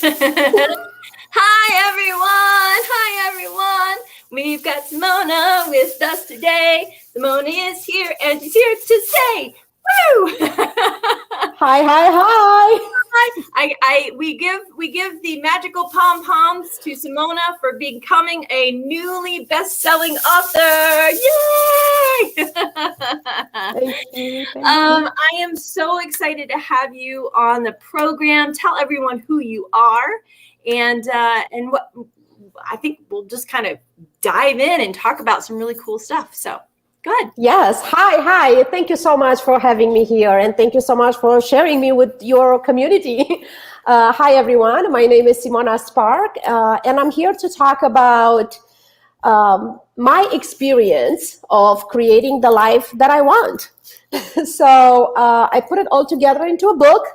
Hi, everyone. Hi, everyone. We've got Simona with us today. Simona is here, and she's here to say, woo! Hi, hi, hi. We give the magical pom-poms to Simona for becoming a newly best-selling author. Yay! Thank you. I am so excited to have you on the program. Tell everyone who you are, and what I think we'll just kind of dive in and talk about some really cool stuff. So go ahead. Yes. Hi. Thank you so much for having me here. And thank you so much for sharing me with your community. Hi, everyone. My name is Simona Spark, and I'm here to talk about my experience of creating the life that I want. So I put it all together into a book,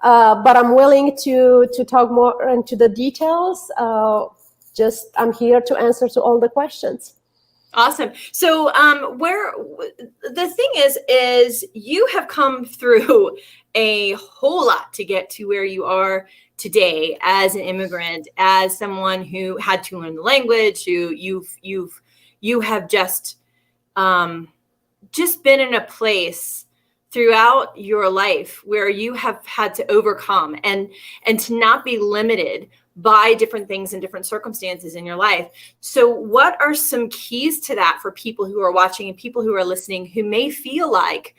but I'm willing to talk more into the details. I'm here to answer to all the questions. Awesome. So where the thing is you have come through a whole lot to get to where you are today as an immigrant, as someone who had to learn the language, who you have just been in a place throughout your life where you have had to overcome and to not be limited by different things and different circumstances in your life. So what are some keys to that for people who are watching and people who are listening who may feel like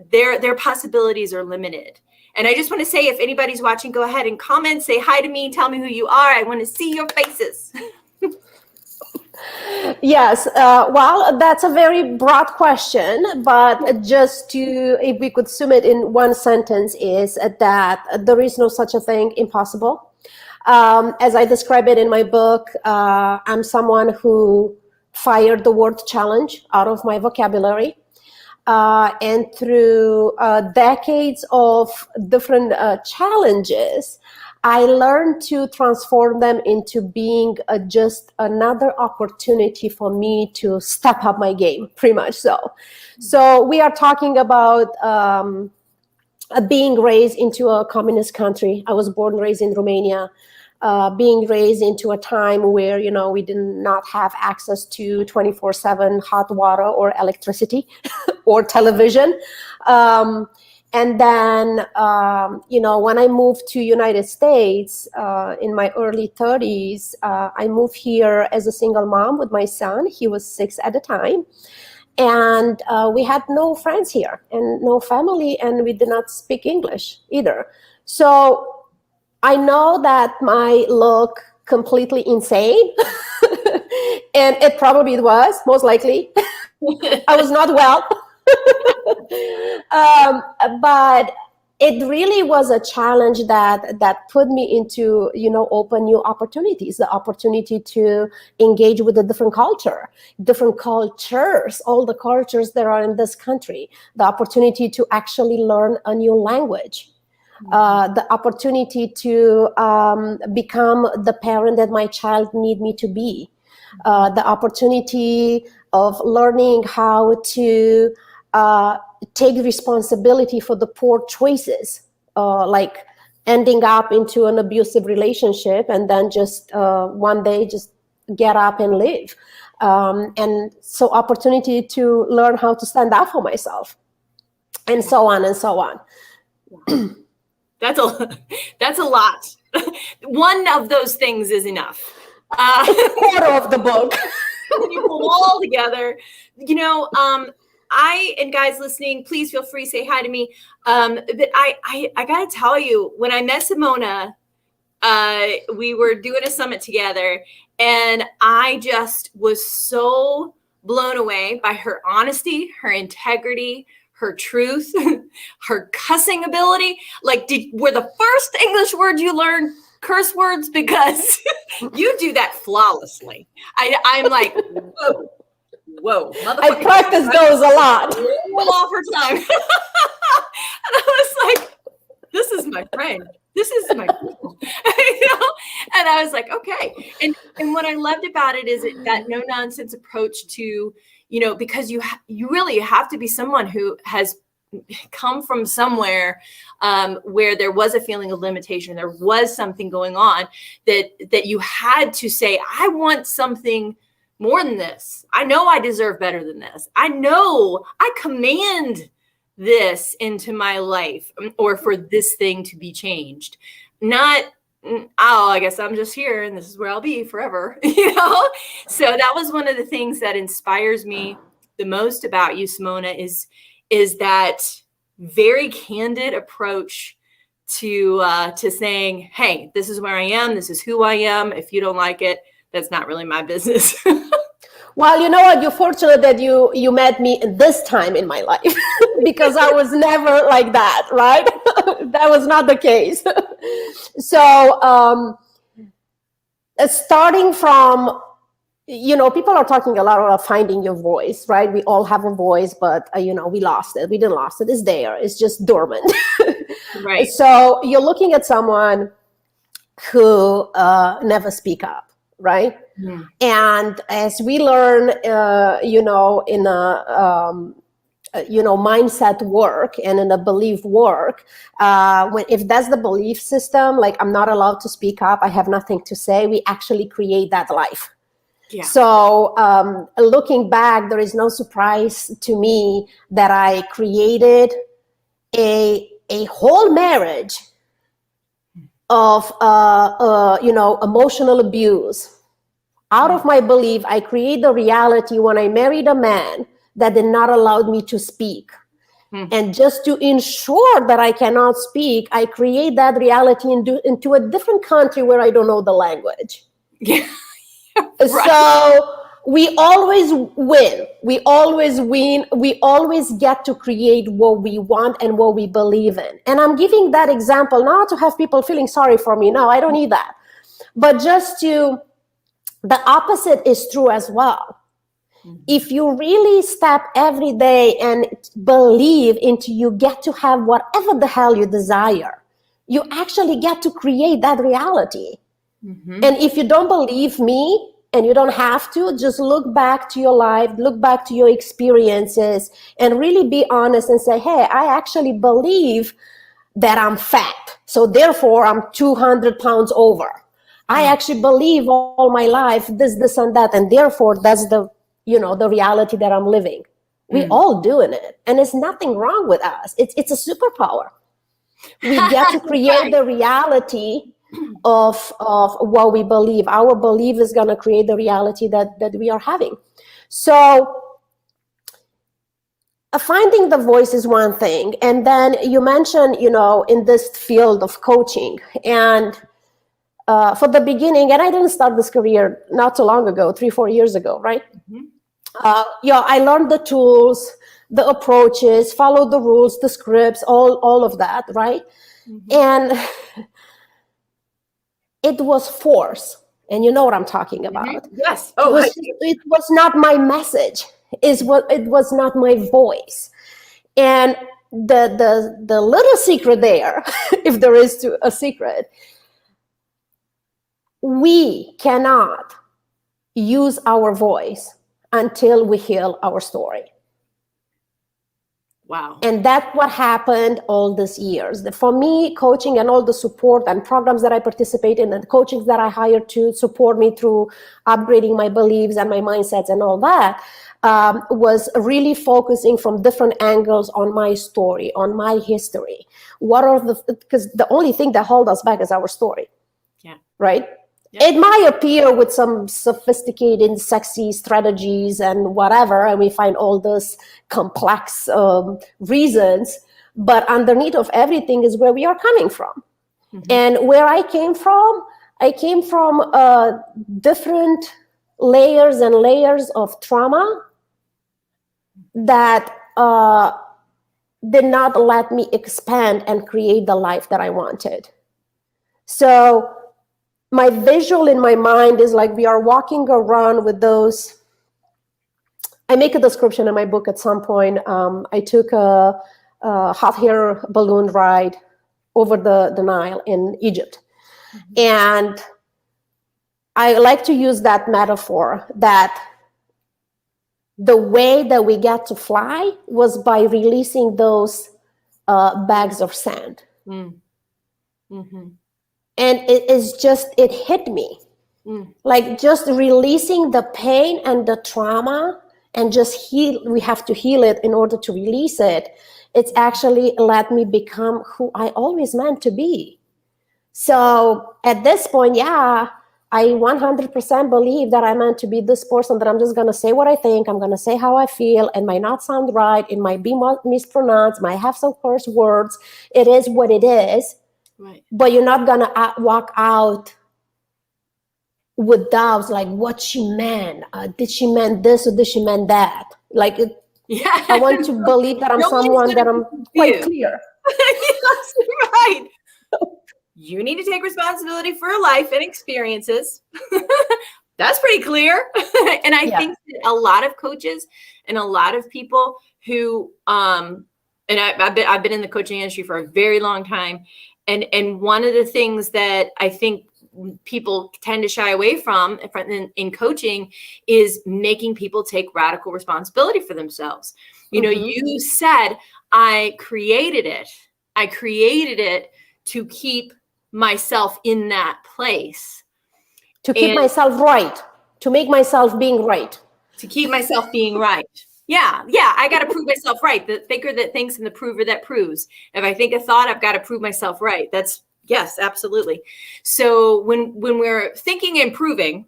their possibilities are limited? And I just want to say, if anybody's watching, go ahead and comment, say hi to me, tell me who you are. I want to see your faces. Yes, well, that's a very broad question, but just if we could sum it in one sentence, is that there is no such a thing impossible. As I describe it in my book, I'm someone who fired the word challenge out of my vocabulary. And through decades of different challenges, I learned to transform them into being just another opportunity for me to step up my game, pretty much so. So we are talking about being raised into a communist country. I was born and raised in Romania. Being raised into a time where, we did not have access to 24/7 hot water or electricity or television. And then, when I moved to United States in my early 30s, I moved here as a single mom with my son. He was 6 at the time. And we had no friends here and no family, and we did not speak English either. So I know that might look completely insane, and it probably was, most likely. I was not well. But it really was a challenge that put me into, open new opportunities, the opportunity to engage with a different different cultures, all the cultures that are in this country, the opportunity to actually learn a new language. The opportunity to become the parent that my child need me to be, the opportunity of learning how to take responsibility for the poor choices, like ending up into an abusive relationship and then just one day just get up and live. And so opportunity to learn how to stand up for myself, and so on and so on. That's a lot. One of those things is enough. Quarter of the book. When you pull all together, and guys listening, please feel free to say hi to me. But I gotta tell you, when I met Simona, we were doing a summit together, and I just was so blown away by her honesty, her integrity, her truth, her cussing ability. Like, were the first English words you learned curse words? Because you do that flawlessly. I'm like, whoa, I practice those a lot. Roll off her tongue. And I was like, this is my friend. This is my people. And I was like, okay. And what I loved about it is that no nonsense approach to, because you really have to be someone who has come from somewhere where there was a feeling of limitation. There was something going on that you had to say, I want something more than this. I know I deserve better than this. I know I command this into my life, or for this thing to be changed. Not, oh, I guess I'm just here and this is where I'll be forever, you know? So that was one of the things that inspires me the most about you, Simona, is that very candid approach to saying, hey, this is where I am. This is who I am. If you don't like it, that's not really my business. Well, you know what? You're fortunate that you met me in this time in my life because I was never like that, right? That was not the case. So starting from, people are talking a lot about finding your voice, right? We all have a voice, but, we lost it. We didn't lost it. It's there. It's just dormant. Right. So you're looking at someone who never speak up. Right. Mm. And as we learn, in mindset work and in the belief work, if that's the belief system, like I'm not allowed to speak up, I have nothing to say, we actually create that life. Yeah. So looking back, there is no surprise to me that I created a whole marriage of emotional abuse. Out of my belief, I create the reality when I married a man that did not allow me to speak. And just to ensure that I cannot speak, I create that reality into a different country where I don't know the language. Yeah. Right. So we always win. We always win. We always get to create what we want and what we believe in. And I'm giving that example not to have people feeling sorry for me. No, I don't need that. But just the opposite is true as well. Mm-hmm. If you really step every day and believe into you get to have whatever the hell you desire, you actually get to create that reality. Mm-hmm. And if you don't believe me, and you don't have to, just look back to your life, look back to your experiences, and really be honest and say, hey, I actually believe that I'm fat. So therefore, I'm 200 pounds over. I actually believe all my life this, and that. And therefore, that's the reality that I'm living. We all doing it. And there's nothing wrong with us. It's a superpower. We get to create the reality of what we believe. Our belief is going to create the reality that we are having. So finding the voice is one thing. And then you mentioned, in this field of coaching, and for the beginning, and I didn't start this career not so long ago, 3-4 years ago, right? Mm-hmm. I learned the tools, the approaches, followed the rules, the scripts, all of that, right? Mm-hmm. And it was force, and you know what I'm talking about. Mm-hmm. Yes. It was not my message. It was not my voice. And the little secret there, if there is a secret, we cannot use our voice until we heal our story. Wow. And that's what happened all these years. For me, coaching and all the support and programs that I participate in and the coaches that I hired to support me through upgrading my beliefs and my mindsets and all that was really focusing from different angles on my story, on my history. Because the only thing that holds us back is our story. Yeah. Right? It might appear with some sophisticated, sexy strategies and whatever, and we find all those complex reasons, but underneath of everything is where we are coming from. Mm-hmm. And where I came from different layers and layers of trauma that did not let me expand and create the life that I wanted. So my visual in my mind is like we are walking around with those. I make a description in my book at some point. I took a hot air balloon ride over the Nile in Egypt. Mm-hmm. And I like to use that metaphor that the way that we got to fly was by releasing those bags of sand. Mm-hmm. And it hit me. Like just releasing the pain and the trauma and just we have to heal it in order to release it. It's actually let me become who I always meant to be. So at this point, yeah, I 100% believe that I'm meant to be this person, that I'm just going to say what I think. I'm going to say how I feel. It might not sound right. It might be mispronounced, might have some curse words. It is what it is. Right. But you're not going to walk out with doubts like what she meant. Did she mean this or did she mean that? Like, I want to believe that I'm someone that I'm quite clear. Yes, right. You need to take responsibility for your life and experiences. That's pretty clear. And I think that a lot of coaches and a lot of people who, and I've been in the coaching industry for a very long time. And one of the things that I think people tend to shy away from in coaching is making people take radical responsibility for themselves. You know, you said, I created it to keep myself in that place. To keep myself right. To make myself being right. To keep myself being right. Yeah. I got to prove myself right. The thinker that thinks and the prover that proves. If I think a thought, I've got to prove myself right. Yes, absolutely. So when we're thinking and proving,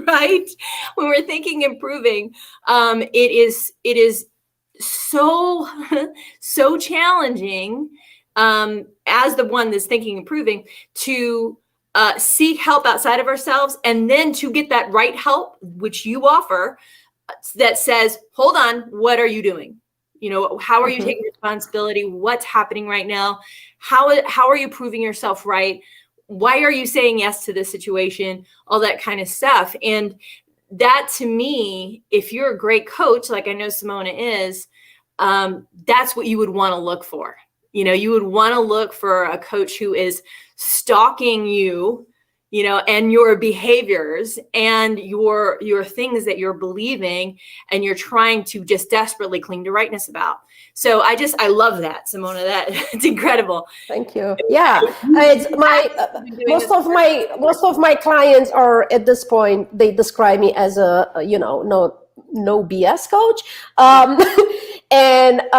right? When we're thinking and proving, it is so challenging as the one that's thinking and proving to seek help outside of ourselves, and then to get that right help, which you offer, that says, hold on, what are you doing? You know, how are you taking responsibility? What's happening right now? How are you proving yourself right? Why are you saying yes to this situation? All that kind of stuff. And that, to me, if you're a great coach, like I know Simona is, that's what you would want to look for. You know, you would want to look for a coach who is stalking you, you know, and your behaviors and your things that you're believing and you're trying to just desperately cling to rightness about. So I love that, Simona. It's incredible. Thank you. Yeah, it's most of my clients are at this point, they describe me as a no BS coach, and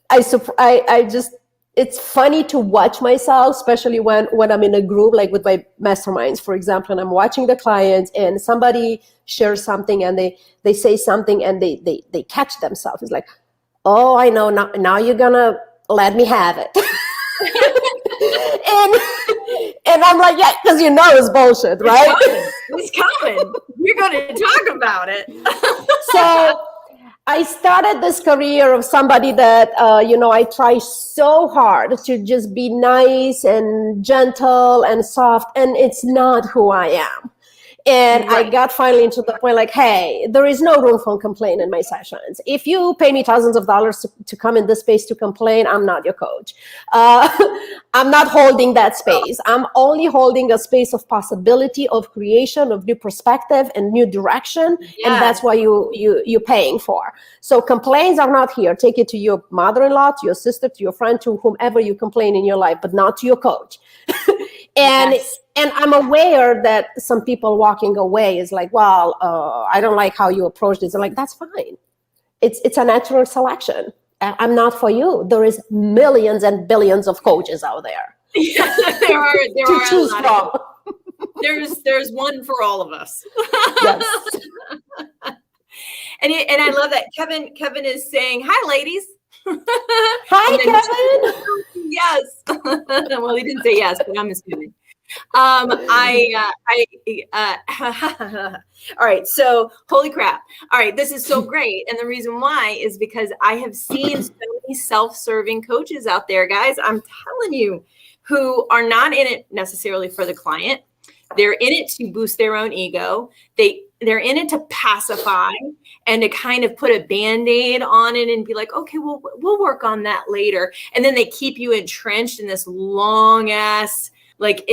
I just, it's funny to watch myself, especially when I'm in a group, like with my masterminds, for example, and I'm watching the clients and somebody shares something and they say something and they catch themselves. It's like, oh, I know, now you're gonna let me have it. and I'm like, yeah, because you know it's bullshit, right? It's coming. You're going to talk about it. So I started this career of somebody that, I try so hard to just be nice and gentle and soft, and it's not who I am. And right. I got finally into the point like, hey, there is no room for complaint in my sessions. If you pay me thousands of dollars to come in this space to complain, I'm not your coach. I'm not holding that space. I'm only holding a space of possibility, of creation, of new perspective and new direction. Yeah. And that's what you're paying for. So complaints are not here. Take it to your mother-in-law, to your sister, to your friend, to whomever you complain in your life, but not to your coach. And I'm aware that some people walking away is like, well, I don't like how you approach this. I'm like, that's fine. It's a natural selection. I'm not for you. There is millions and billions of coaches out there. Yeah, there are to choose from. There's one for all of us. Yes. And I love that Kevin is saying, hi, ladies. Hi, Kevin. Yes. Well, he didn't say yes, but I'm assuming. All right. So holy crap. All right. This is so great. And the reason why is because I have seen so many self-serving coaches out there, guys, I'm telling you, who are not in it necessarily for the client. They're in it to boost their own ego. They're in it to pacify and to kind of put a Band-Aid on it and be like, okay, we'll work on that later. And then they keep you entrenched in this long ass, like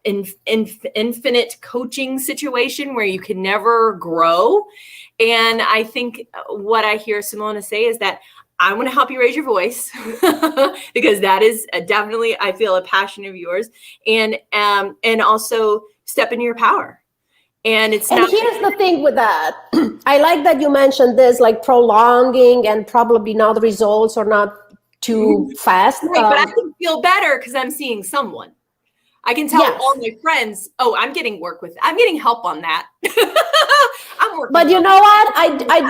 infinite coaching situation where you can never grow. And I think what I hear Simona say is that I want to help you raise your voice because that is definitely, I feel, a passion of yours, and also step into your power. And it's not. Here's the thing with that. I like that you mentioned this, like prolonging and probably now the results are not too fast. Right, but I can feel better because I'm seeing someone. I can tell all my friends, oh, I'm getting help on that. I'm working. But you know what? I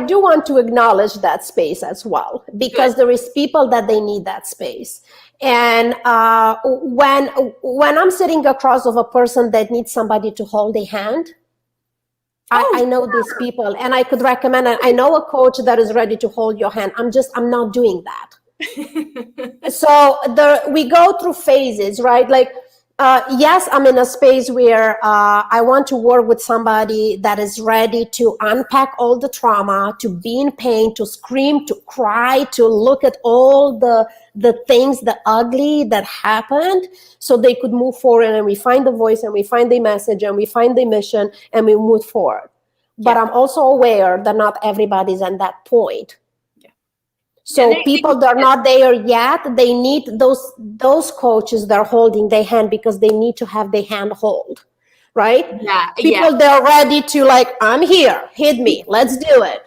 do want to acknowledge that space as well, because there is people that they need that space. And when I'm sitting across of a person that needs somebody to hold a hand, I know these people, and I could recommend it. I know a coach that is ready to hold your hand. I'm not doing that. So we go through phases, right? Like, yes, I'm in a space where I want to work with somebody that is ready to unpack all the trauma, to be in pain, to scream, to cry, to look at all the things, the ugly that happened, so they could move forward, and we find the voice, and we find the message, and we find the mission, and we move forward. But I'm also aware that not everybody's at that point. So people that are not there yet, they need those coaches that are holding their hand, because they need to have their hand hold, right? People that are ready to, like, I'm here, hit me, let's do it.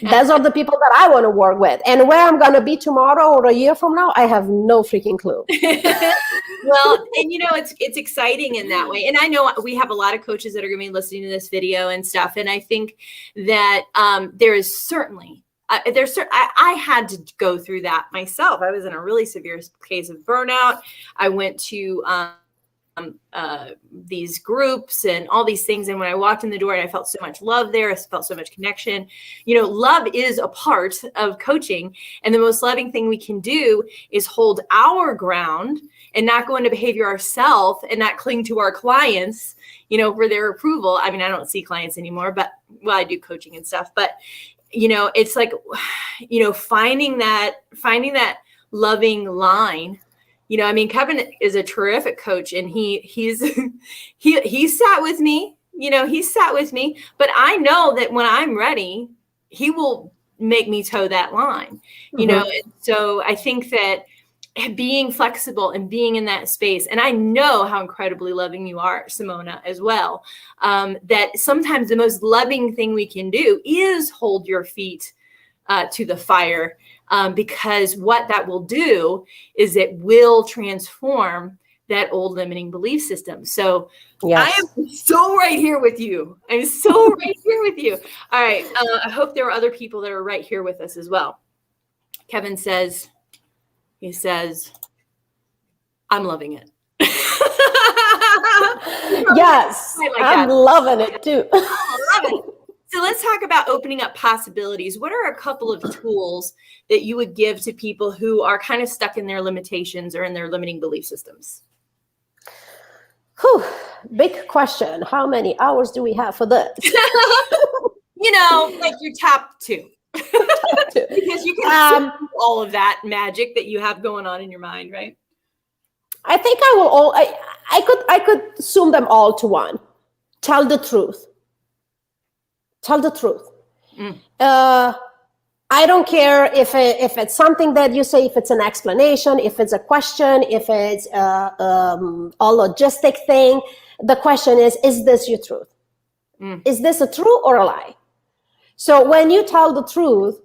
Those are the people that I want to work with. And where I'm going to be tomorrow or a year from now, I have no freaking clue. Well, and it's exciting in that way. And I know we have a lot of coaches that are going to be listening to this video and stuff. And I think that there is certainly, I had to go through that myself. I was in a really severe case of burnout. I went to these groups and all these things. And when I walked in the door, and I felt so much love there, I felt so much connection. Love is a part of coaching. And the most loving thing we can do is hold our ground and not go into behavior ourselves, and not cling to our clients, for their approval. I mean, I don't see clients anymore, but I do coaching and stuff. But it's like, finding that loving line. Kevin is a terrific coach, and he sat with me, but I know that when I'm ready, he will make me toe that line, and so I think that being flexible and being in that space, and I know how incredibly loving you are, Simona, as well, that sometimes the most loving thing we can do is hold your feet to the fire, because what that will do is it will transform that old limiting belief system. So I am so right here with you. I'm so right here with you. All right. I hope there are other people that are right here with us as well. Kevin says, I'm loving it. Yes, I'm loving it too. I love it. So let's talk about opening up possibilities. What are a couple of tools that you would give to people who are kind of stuck in their limitations or in their limiting belief systems? Whew, big question. How many hours do we have for this? Like your top two. Because you can see all of that magic that you have going on in your mind, right? I think I could sum them all to one. Tell the truth. Tell the truth. I don't care if it's something that you say, if it's an explanation, if it's a question, if it's a logistic thing. The question is this your truth? Is this a true or a lie? So when you tell the truth,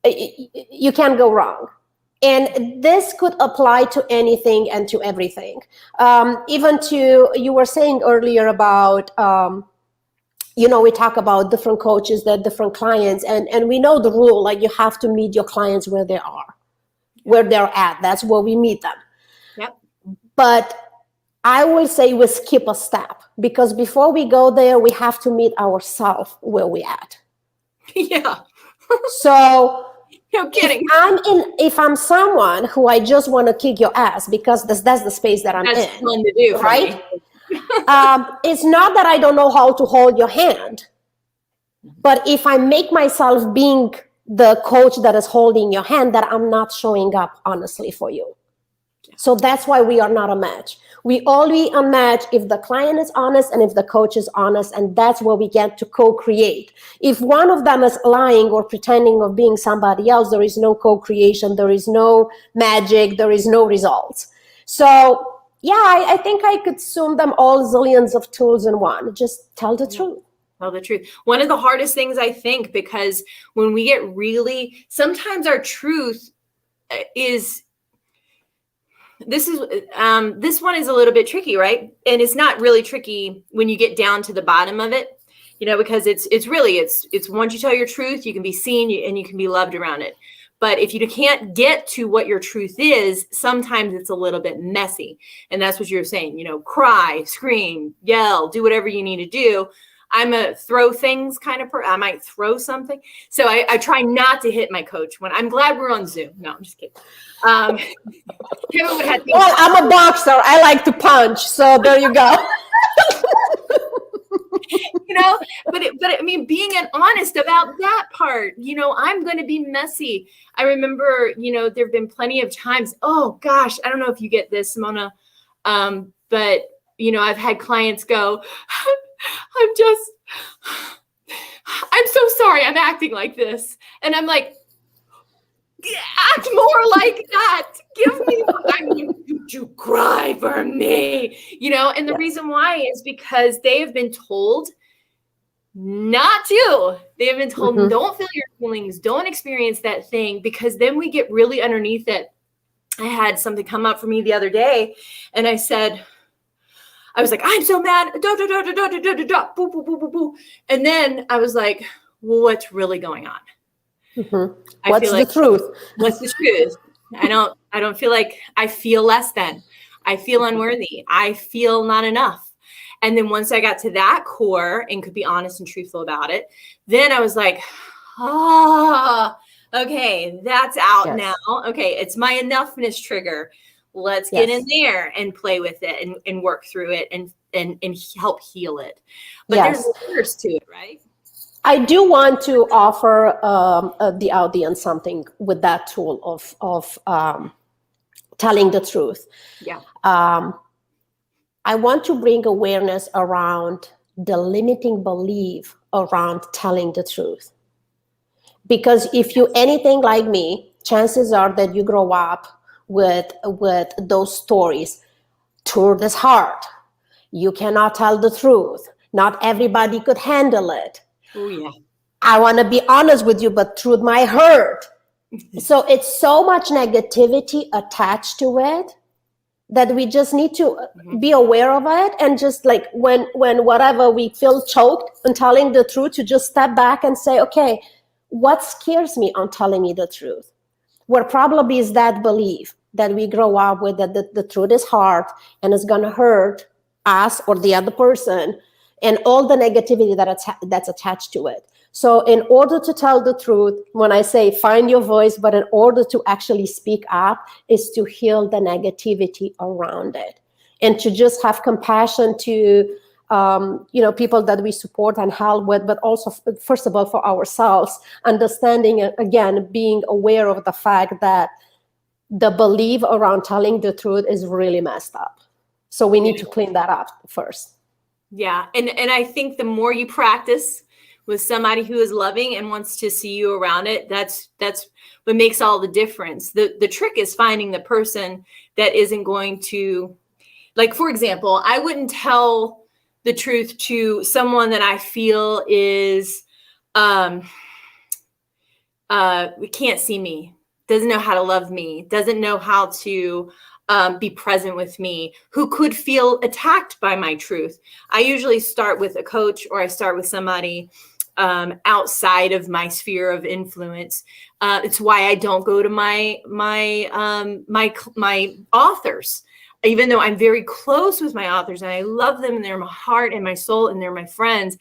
you can't go wrong. And this could apply to anything and to everything. Even to, you were saying earlier about, we talk about different coaches, that different clients, and we know the rule, like you have to meet your clients where they are, where they're at. That's where we meet them. Yep. But I will say we skip a step, because before we go there, we have to meet ourselves where we at. Yeah. So no kidding. If I'm someone who I just want to kick your ass, because that's the space that I'm in. That's fun to do, right? It's not that I don't know how to hold your hand, but if I make myself being the coach that is holding your hand, that I'm not showing up honestly for you. So that's why we are not a match. We only a match if the client is honest and if the coach is honest, and that's where we get to co-create. If one of them is lying or pretending of being somebody else, there is no co-creation, there is no magic, there is no results. So yeah, I think I could sum them all zillions of tools in one. Just tell the truth. Tell the truth. One of the hardest things, I think, because when we get really, sometimes our truth is, this one is a little bit tricky, right? And it's not really tricky when you get down to the bottom of it, because it's once you tell your truth, you can be seen and you can be loved around it. But if you can't get to what your truth is, sometimes it's a little bit messy. And that's what you're saying, cry, scream, yell, do whatever you need to do. I'm a throw things kind of I might throw something. So I try not to hit my coach when I'm glad we're on Zoom. No, I'm just kidding. Kevin would have well, I'm a boxer. I like to punch. So there you go. But I mean, being honest about that part, I'm going to be messy. I remember, there've been plenty of times, oh gosh, I don't know if you get this, Simona. But I've had clients go, I'm so sorry. I'm acting like this. And I'm like, act more like that. Give me, you cry for me, and the reason why is because they have been told not to. They have been told, don't feel your feelings, don't experience that thing, because then we get really underneath it. I had something come up for me the other day, and I was like, I'm so mad, boo, boo, boo, boo, boo. And then I was like, well, what's really going on? What's the truth? What's the truth? I don't feel like, I feel less than. I feel unworthy. I feel not enough. And then once I got to that core and could be honest and truthful about it, then I was like, okay, that's out now. Okay, it's my enoughness trigger. Let's get in there and play with it and work through it and help heal it. But there's layers to it, right? I do want to offer the audience something with that tool of telling the truth. Yeah. I want to bring awareness around the limiting belief around telling the truth. Because if you anything like me, chances are that you grow up with those stories. Truth is hard. You cannot tell the truth. Not everybody could handle it. Oh, yeah. I want to be honest with you, but truth might hurt. So it's so much negativity attached to it that we just need to be aware of it, and just like when whatever we feel choked on telling the truth, to just step back and say, okay, what scares me on telling me the truth? What probably is that belief that we grow up with, that the truth is hard and it's going to hurt us or the other person, and all the negativity that's attached to it. So in order to tell the truth, when I say find your voice, but in order to actually speak up, is to heal the negativity around it, and to just have compassion to people that we support and help with, but also first of all for ourselves, understanding, again, being aware of the fact that the belief around telling the truth is really messed up. So we need to clean that up first. Yeah. And I think the more you practice with somebody who is loving and wants to see you around it, that's what makes all the difference. The trick is finding the person that isn't going to, like, for example, I wouldn't tell the truth to someone that I feel is, can't see me, doesn't know how to love me, doesn't know how to be present with me, who could feel attacked by my truth. I usually start with a coach, or I start with somebody outside of my sphere of influence. It's why I don't go to my authors, even though I'm very close with my authors and I love them and they're my heart and my soul and they're my friends.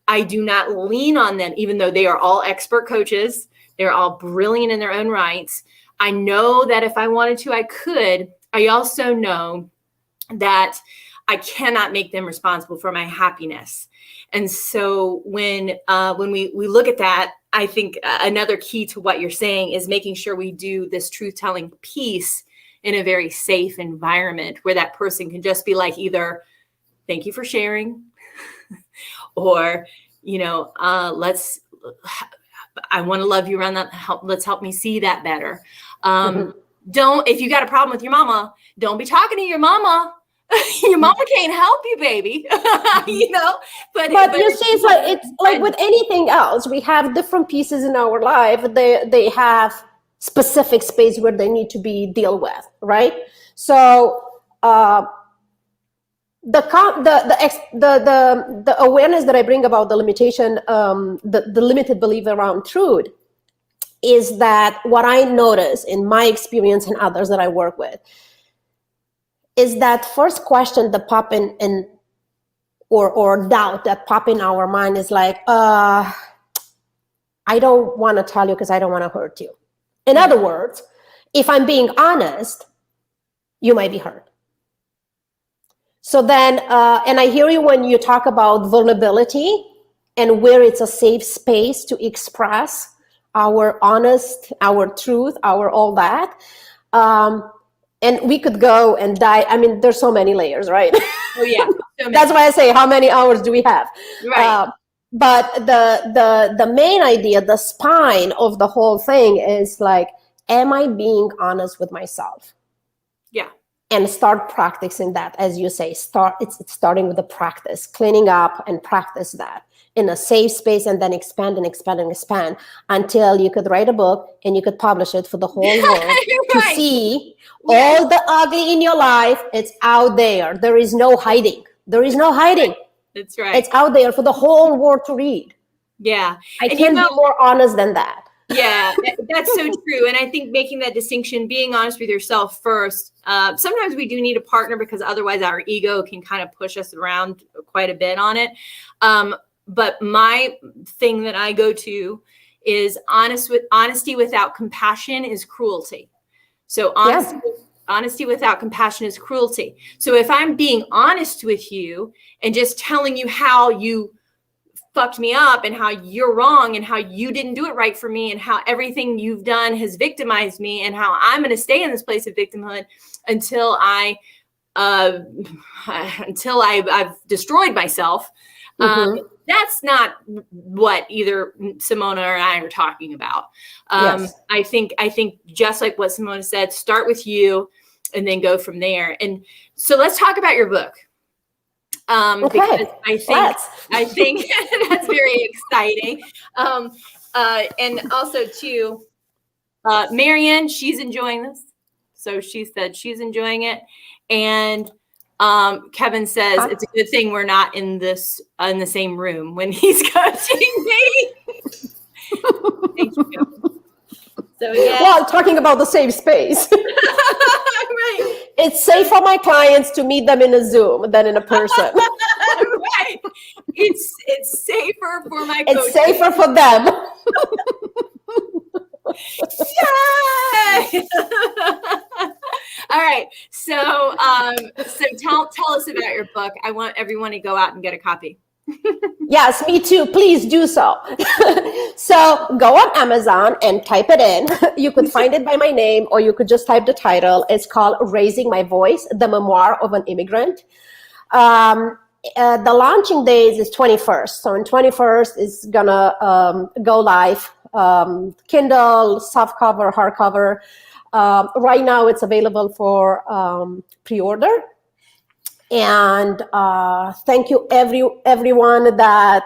I do not lean on them, even though they are all expert coaches. They're all brilliant in their own rights. I know that if I wanted to, I could. I also know that I cannot make them responsible for my happiness. And so when we look at that, I think another key to what you're saying is making sure we do this truth-telling piece in a very safe environment where that person can just be like, either thank you for sharing, or, you know, I want to love you around that. Let's help me see that better. If you got a problem with your mama, don't be talking to your mama. Your mama can't help you, baby. You know, but you see, it's like with anything else, we have different pieces in our life. They have specific space where they need to be dealt with, right? So the awareness that I bring about the limitation, the limited belief around truth, is that what I notice in my experience and others that I work with is that first question that pop in or doubt that pop in our mind is like, I don't want to tell you because I don't want to hurt you. In other words, if I'm being honest, you might be hurt. So then, and I hear you when you talk about vulnerability and where it's a safe space to express our honest, our truth, our all that. And we could go and dive. I mean, there's so many layers, right? Oh yeah. So That's why I say, how many hours do we have? Right. But the main idea, the spine of the whole thing is like, am I being honest with myself? Yeah. And start practicing that, as you say. It's starting with the practice, cleaning up and practice that in a safe space, and then expand and expand and expand until you could write a book and you could publish it for the whole world to see all the ugly in your life. It's out there. There is no hiding. There is no hiding. That's right. It's out there for the whole world to read. Yeah. I can't be more honest than that. Yeah, that's so true. And I think making that distinction, being honest with yourself first, sometimes we do need a partner because otherwise our ego can kind of push us around quite a bit on it. But my thing that I go to is honesty without compassion is cruelty. So honesty without compassion is cruelty. So if I'm being honest with you and just telling you how you fucked me up and how you're wrong and how you didn't do it right for me and how everything you've done has victimized me and how I'm going to stay in this place of victimhood until I've destroyed myself. That's not what either Simona or I are talking about. I think just like what Simona said, start with you and then go from there. And so let's talk about your book. Because I think that's very exciting. And also too, Marianne, she's enjoying this. So she said she's enjoying it. And Kevin says it's a good thing we're not in the same room when he's coaching me. Thank you, Kevin. So yeah. Well, talking about the safe space. Right. It's safe for my clients to meet them in a Zoom than in a person. Right. It's safer for my coaches. It's safer for them. Yay! All right. So tell us about your book. I want everyone to go out and get a copy. Yes, me too. Please do so. So go on Amazon and type it in. You could find it by my name, or you could just type the title. It's called Raising My Voice, The Memoir of an Immigrant. The launching date is 21st. So on 21st is gonna go live. Kindle, softcover, hardcover. Right now it's available for pre-order. And thank you everyone that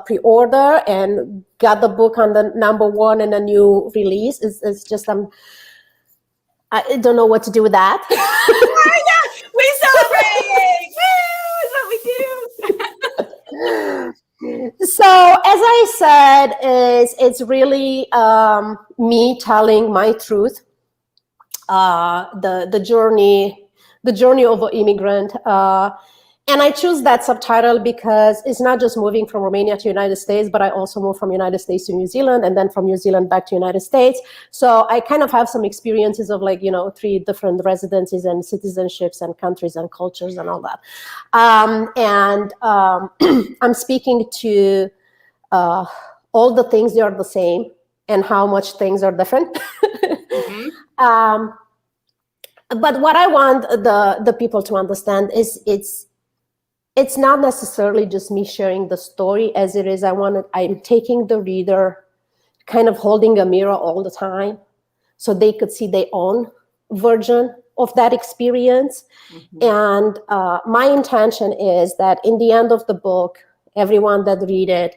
pre-order and got the book on the #1 and a new release. It's just I don't know what to do with that. We celebrate. Woo! Is what we do. So as I said, it's really me telling my truth, the journey of an immigrant. And I choose that subtitle because it's not just moving from Romania to United States, but I also moved from United States to New Zealand and then from New Zealand back to United States. So I kind of have some experiences of 3 different residencies and citizenships and countries and cultures and all that. I'm speaking to all the things that are the same and how much things are different. But what I want the people to understand is it's not necessarily just me sharing the story as it is. I'm taking the reader, kind of holding a mirror all the time, so they could see their own version of that experience. Mm-hmm. And my intention is that in the end of the book, everyone that read it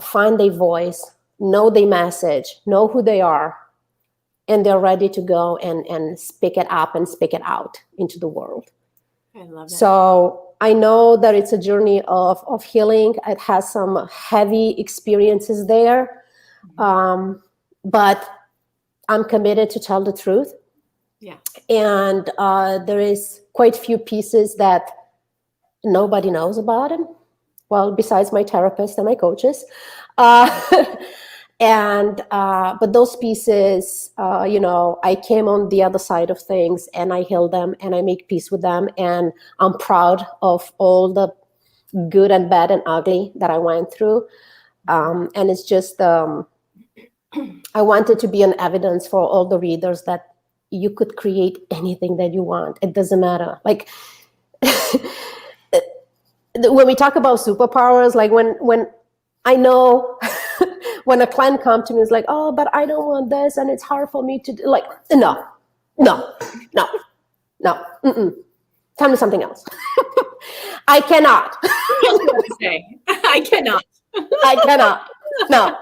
find their voice, know their message, know who they are, and they're ready to go and speak it up and speak it out into the world. I love that. So I know that it's a journey of healing. It has some heavy experiences there, but I'm committed to tell the truth. Yeah. And there is quite a few pieces that nobody knows about him. Well, besides my therapist and my coaches. But those pieces, I came on the other side of things and I heal them and I make peace with them. And I'm proud of all the good and bad and ugly that I went through. And it's just, I wanted to be an evidence for all the readers that you could create anything that you want. It doesn't matter. Like, when we talk about superpowers, like when I know when a client comes to me, it's like, oh, but I don't want this, and it's hard for me to do. Like, no. Tell me something else. I cannot. I cannot. I cannot. No.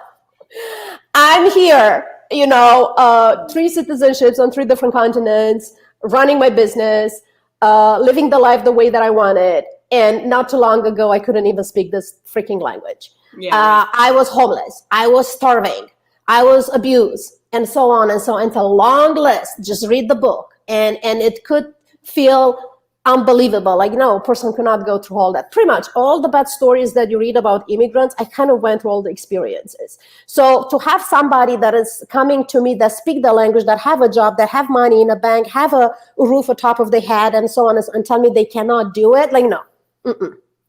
I'm here, 3 citizenships on 3 different continents, running my business, living the life the way that I wanted. And not too long ago, I couldn't even speak this freaking language. Yeah. I was homeless. I was starving. I was abused, and so on and so on. It's a long list. Just read the book. And it could feel unbelievable. Like, no, a person cannot go through all that. Pretty much all the bad stories that you read about immigrants, I kind of went through all the experiences. So to have somebody that is coming to me that speak the language, that have a job, that have money in a bank, have a roof atop of their head, and so on, and tell me they cannot do it, like, no.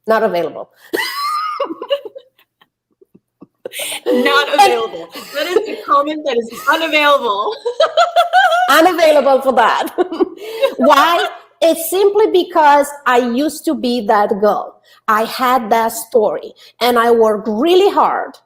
Not available. Not available. That is the comment that is unavailable. Unavailable for that. Why? It's simply because I used to be that girl. I had that story and I worked really hard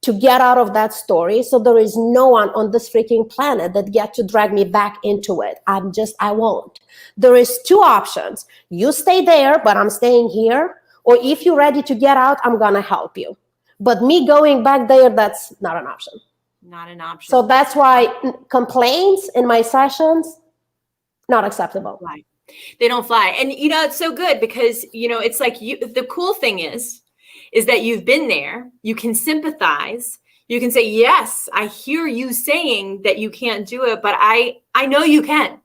to get out of that story. So there is no one on this freaking planet that get to drag me back into it. I won't. There is 2 options. You stay there, but I'm staying here. Or if you're ready to get out, I'm going to help you. But me going back there, that's not an option. Not an option. So that's why complaints in my sessions, not acceptable. Right. They don't fly. And, it's so good because, it's like the cool thing is that you've been there. You can sympathize. You can say, yes, I hear you saying that you can't do it, but I know you can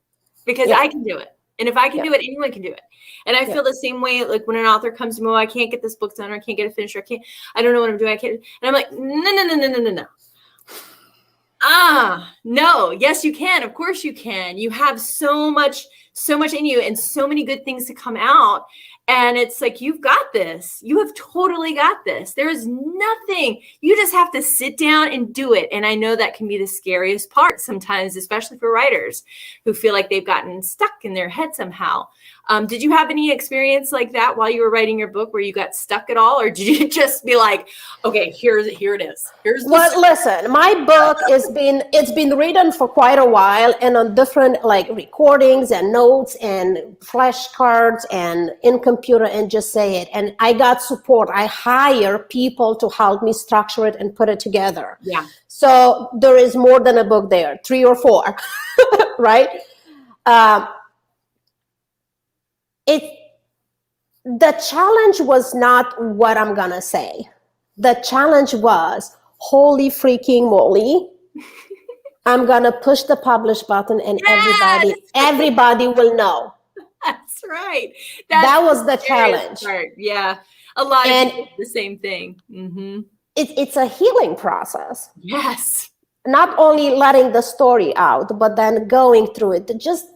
because I can do it. And if I can do it, anyone can do it. And I feel the same way, like when an author comes to me, I can't get this book done, or I can't get it finished, or I don't know what I'm doing. I can't. And I'm like, no. No. Yes, you can. Of course you can. You have so much in you and so many good things to come out. And it's like, you've got this. You have totally got this. There is nothing. You just have to sit down and do it. And I know that can be the scariest part sometimes, especially for writers who feel like they've gotten stuck in their head somehow. Did you have any experience like that while you were writing your book where you got stuck at all? Or did you just be like, okay, here it is. Well, listen, my book it's been written for quite a while and on different like recordings and notes and flashcards and in computer and just say it. And I got support. I hire people to help me structure it and put it together. Yeah. So there is more than a book there, 3 or 4, right? The challenge was not what I'm gonna say. The challenge was, holy freaking moly, I'm gonna push the publish button and everybody will know. That's right. That was the challenge. Part. Yeah, a lot of people do the same thing. Mm-hmm. It's a healing process. Yes. Not only letting the story out, but then going through it. Just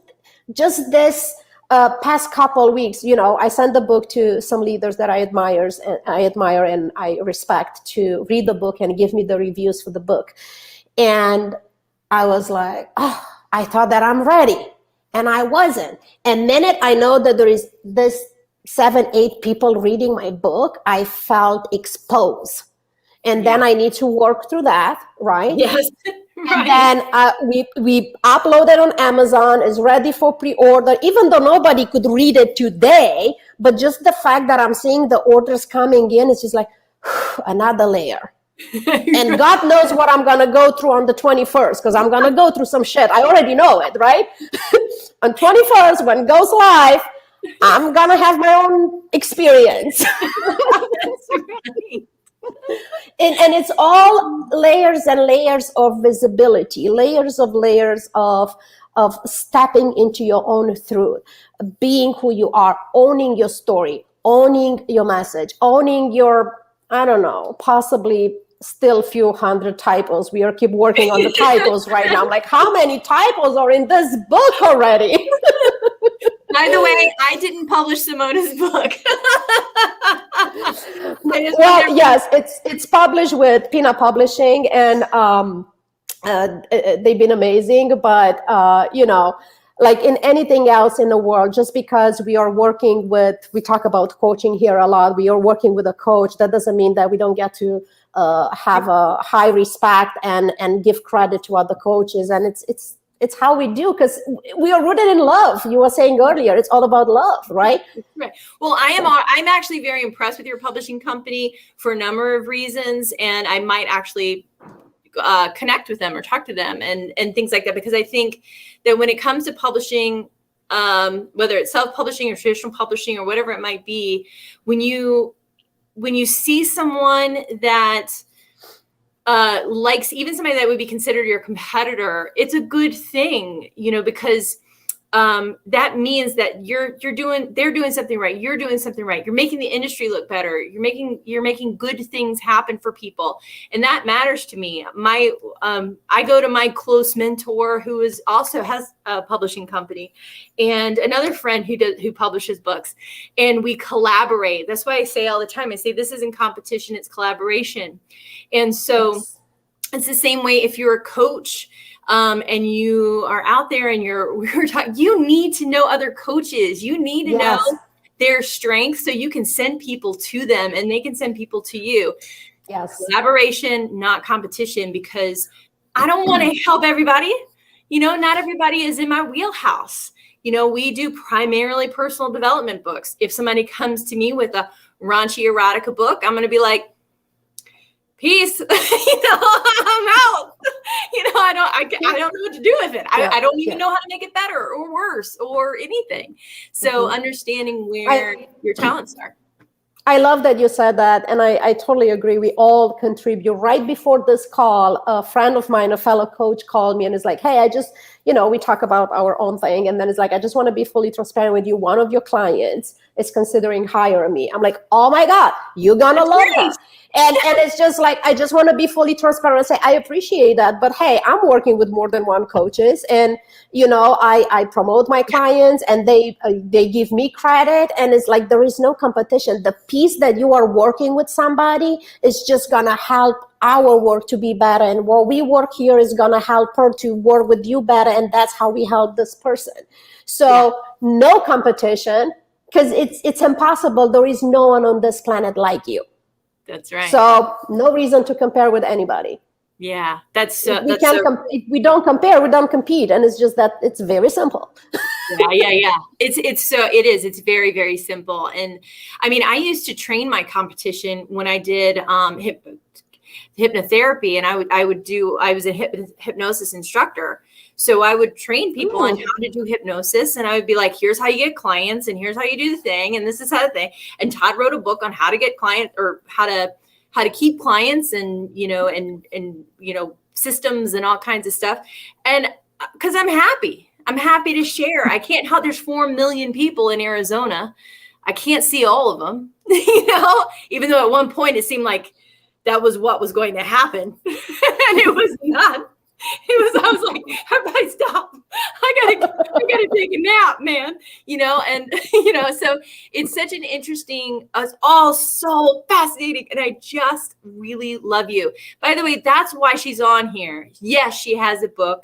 this past couple weeks, I sent the book to some leaders that I admire and I respect to read the book and give me the reviews for the book. And I was like, I thought that I'm ready. And I wasn't. And minute I know that there is this 7-8 people reading my book, I felt exposed. And then I need to work through that, right? Yes. And then we uploaded on Amazon, is ready for pre-order, even though nobody could read it today. But just the fact that I'm seeing the orders coming in, it's just like another layer. And God knows what I'm going to go through on the 21st, because I'm going to go through some shit. I already know it, right? On 21st, when it goes live, I'm going to have my own experience. That's right. And it's all layers and layers of visibility, layers of stepping into your own truth, being who you are, owning your story, owning your message, owning your, I don't know, possibly still few hundred typos. We are keep working on the typos right now. I'm like, how many typos are in this book already? By the way, I didn't publish Simona's book. Well, yes, it's published with Pina Publishing, and they've been amazing. But you know, like in anything else in the world, just because we are working with, we talk about coaching here a lot. We are working with a coach. That doesn't mean that we don't get to have a high respect and give credit to other coaches. And it's how we do, because we are rooted in love. You were saying earlier, it's all about love, right? Right. Well, I'm actually very impressed with your publishing company for a number of reasons, and I might actually connect with them or talk to them and things like that, because I think that when it comes to publishing, whether it's self-publishing or traditional publishing or whatever it might be, when you see someone that likes, even somebody that would be considered your competitor, it's a good thing, you know, because that means that they're doing something right. You're doing something right. You're making the industry look better. You're making good things happen for people. And that matters to me. I go to my close mentor who also has a publishing company, and another friend who publishes books, and we collaborate. That's why I say all the time, I say, this isn't competition, it's collaboration. And so yes. It's the same way if you're a coach, and you are out there and you need to know other coaches. You need to know their strengths so you can send people to them and they can send people to you. Yes. Collaboration, not competition, because I don't want to help everybody. You know, not everybody is in my wheelhouse. You know, we do primarily personal development books. If somebody comes to me with a raunchy erotica book, I'm going to be like, peace, you know, I'm out. You know, I don't know what to do with it. I don't even know how to make it better or worse or anything. So understanding where your talents are. I love that you said that. And I totally agree. We all contribute. Right before this call, a friend of mine, a fellow coach, called me and is like, hey, I just, you know, we talk about our own thing. And then it's like, I just want to be fully transparent with you. One of your clients is considering hiring me. I'm like, oh my God, you're going to love that. And it's just like, I just want to be fully transparent and say, I appreciate that. But hey, I'm working with more than one coaches. And, you know, I promote my clients and they give me credit. And it's like, there is no competition. The piece that you are working with somebody is just going to help our work to be better. And what we work here is going to help her to work with you better. And that's how we help this person. So no competition, because it's impossible. There is no one on this planet like you. That's right. So no reason to compare with anybody. Yeah, if we don't compare, we don't compete, and it's just that it's very simple. Yeah. It's very, very simple. And I mean, I used to train my competition when I did hypnotherapy, and I was a hypnosis instructor. So I would train people on how to do hypnosis, and I would be like, here's how you get clients, and here's how you do the thing, and this is how the thing. And Todd wrote a book on how to get clients, or how to keep clients, and you know, systems and all kinds of stuff. And because I'm happy to share. I can't help. There's 4 million people in Arizona. I can't see all of them, you know, even though at one point it seemed like that was what was going to happen. And it was not. I was like, everybody stop. I gotta take a nap, man. You know, and you know, so it's such an interesting, it's all so fascinating. And I just really love you. By the way, that's why she's on here. Yes, she has a book.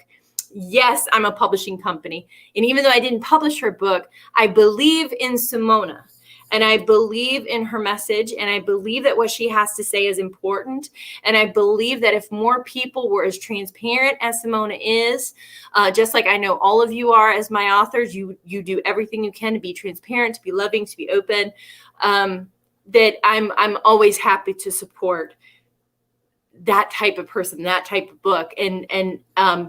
yes, I'm a publishing company. And even though I didn't publish her book, I believe in Simona. And I believe in her message, and I believe that what she has to say is important. And I believe that if more people were as transparent as Simona is, just like I know all of you are as my authors, you do everything you can to be transparent, to be loving, to be open, that I'm always happy to support that type of person, that type of book, and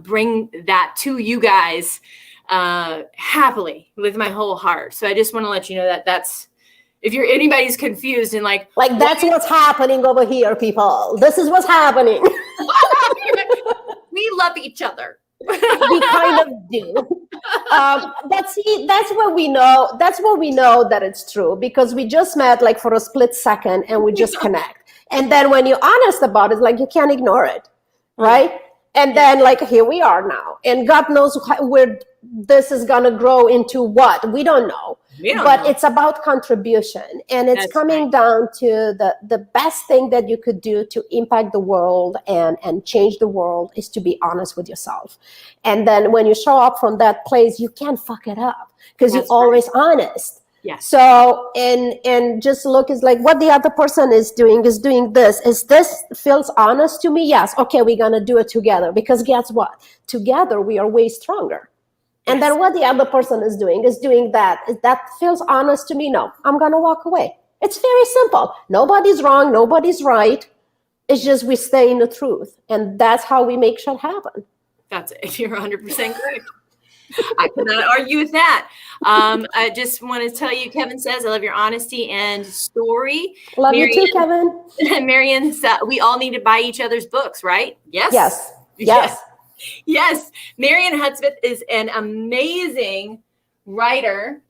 bring that to you guys happily with my whole heart. So I just want to let you know that that's, if anybody's confused and like that's what's happening over here, people. This is what's happening. We love each other. We kind of do. But see, that's what we know. That's what we know that it's true, because we just met like for a split second and we just connect. And then when you're honest about it, like you can't ignore it, right? And then like here we are now, and God knows where this is gonna grow into. What we don't know. But it's about contribution, and it's coming down to the best thing that you could do to impact the world and change the world is to be honest with yourself. And then when you show up from that place, you can't fuck it up because you're always honest. Yes. So and just look is like what the other person is doing this. Is this feels honest to me? Yes. Okay, we're gonna do it together, because guess what? Together we are way stronger. And then what the other person is doing that. If that feels honest to me, no, I'm going to walk away. It's very simple. Nobody's wrong. Nobody's right. It's just we stay in the truth. And that's how we make shit happen. That's it. You're 100% correct. I cannot argue with that. I just want to tell you, Kevin says, I love your honesty and story. Love you too, Kevin. Marion, we all need to buy each other's books, right? Yes. Yes. Yes. Yes, Marion Hudspeth is an amazing writer.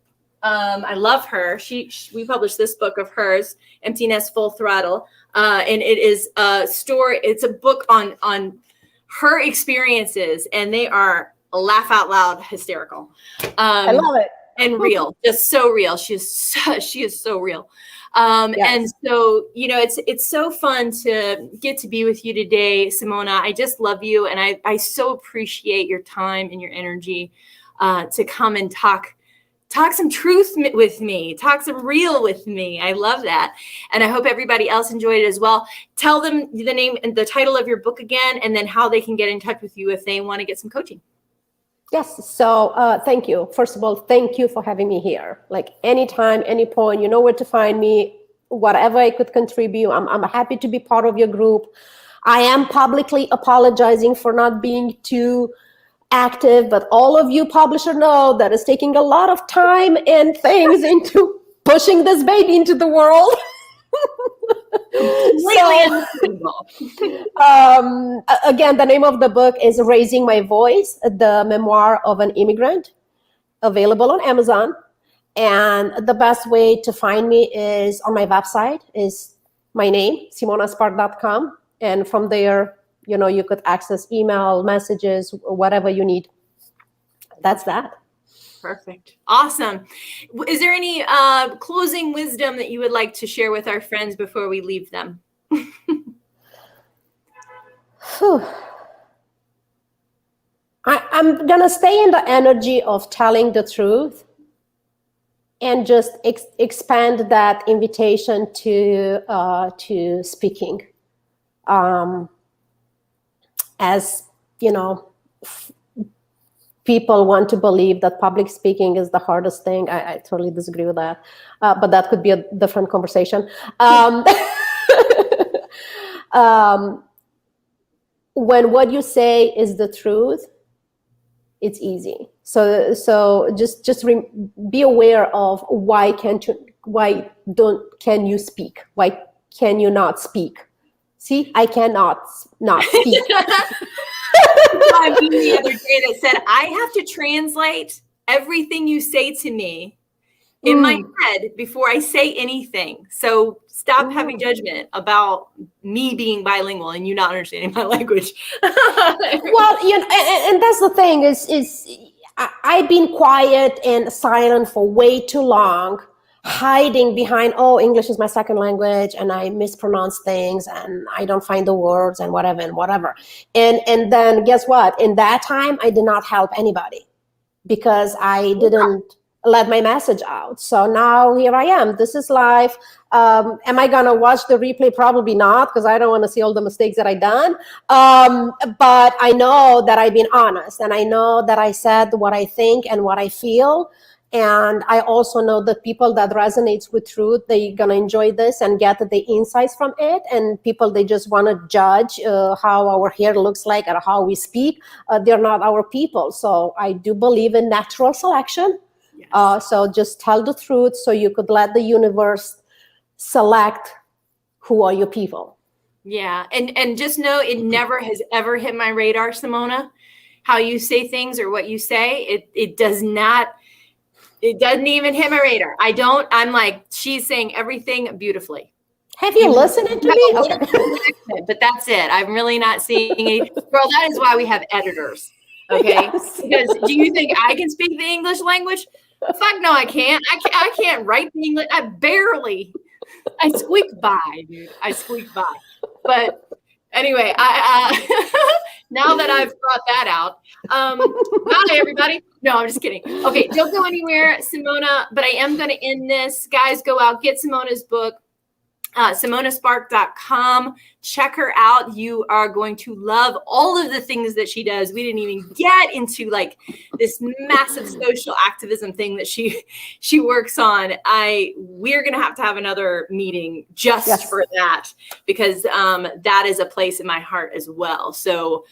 I love her. We published this book of hers, Empty Nest, Full Throttle, and it is a story. It's a book on her experiences, and they are laugh out loud hysterical. I love it. And real, just so real. She is so real. And so, it's so fun to get to be with you today, Simona. I just love you. And I so appreciate your time and your energy, to come and talk some truth with me, talk some real with me. I love that. And I hope everybody else enjoyed it as well. Tell them the name and the title of your book again, and then how they can get in touch with you if they want to get some coaching. Yes. So thank you. First of all, thank you for having me here. Like anytime, any point, you know where to find me, whatever I could contribute. I'm happy to be part of your group. I am publicly apologizing for not being too active, but all of you publishers know that it's taking a lot of time and things into pushing this baby into the world. Again, the name of the book is Raising My Voice, the memoir of an immigrant, available on Amazon. And the best way to find me is on my website, is my name, simonaspark.com. And from there, you could access email, messages, whatever you need. That's that. Perfect. Awesome. Is there any closing wisdom that you would like to share with our friends before we leave them? I'm going to stay in the energy of telling the truth and just expand that invitation to speaking. As people want to believe that public speaking is the hardest thing. I totally disagree with that. But that could be a different conversation. When what you say is the truth, it's easy. So just be aware of why can you speak? Why can you not speak? See, I cannot not speak. I mean, the other day that said, I have to translate everything you say to me in my head before I say anything. So stop having judgment about me being bilingual and you not understanding my language. Well, and that's the thing is I've been quiet and silent for way too long. hiding behind, oh, English is my second language and I mispronounce things and I don't find the words and whatever. And then guess what? In that time, I did not help anybody because I didn't let my message out. So now here I am. This is life. Am I going to watch the replay? Probably not, because I don't want to see all the mistakes that I've done. But I know that I've been honest, and I know that I said what I think and what I feel. And I also know that people that resonates with truth, they're going to enjoy this and get the insights from it. And people, they just want to judge how our hair looks like or how we speak. They're not our people. So I do believe in natural selection. Yes. So just tell the truth so you could let the universe select who are your people. Yeah. And just know it never has ever hit my radar, Simona, how you say things or what you say. It does not. It doesn't even hit my radar. I'm like, she's saying everything beautifully. Have you listened to me? Okay. But that's it. I'm really not seeing it. Girl, that is why we have editors. Okay. Yes. Because do you think I can speak the English language? Fuck no, I can't. I can't write the English. I squeak by, dude. I squeak by. But anyway, now that I've brought that out, bye everybody. No, I'm just kidding. Okay, don't go anywhere, Simona, but I am going to end this. Guys, go out, get Simona's book, simonaspark.com. Check her out. You are going to love all of the things that she does. We didn't even get into like this massive social activism thing that she works on. We're going to have another meeting just for that, because that is a place in my heart as well. So,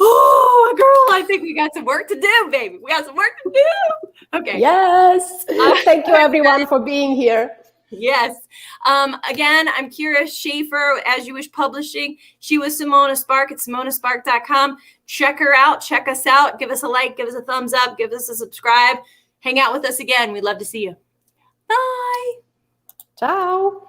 oh, girl, I think we got some work to do, baby. We got some work to do. Okay. Yes. Thank you, everyone, for being here. Yes. Again, I'm Kyra Schaefer, As You Wish Publishing. She was Simona Spark at simonaspark.com. Check her out. Check us out. Give us a like. Give us a thumbs up. Give us a subscribe. Hang out with us again. We'd love to see you. Bye. Ciao.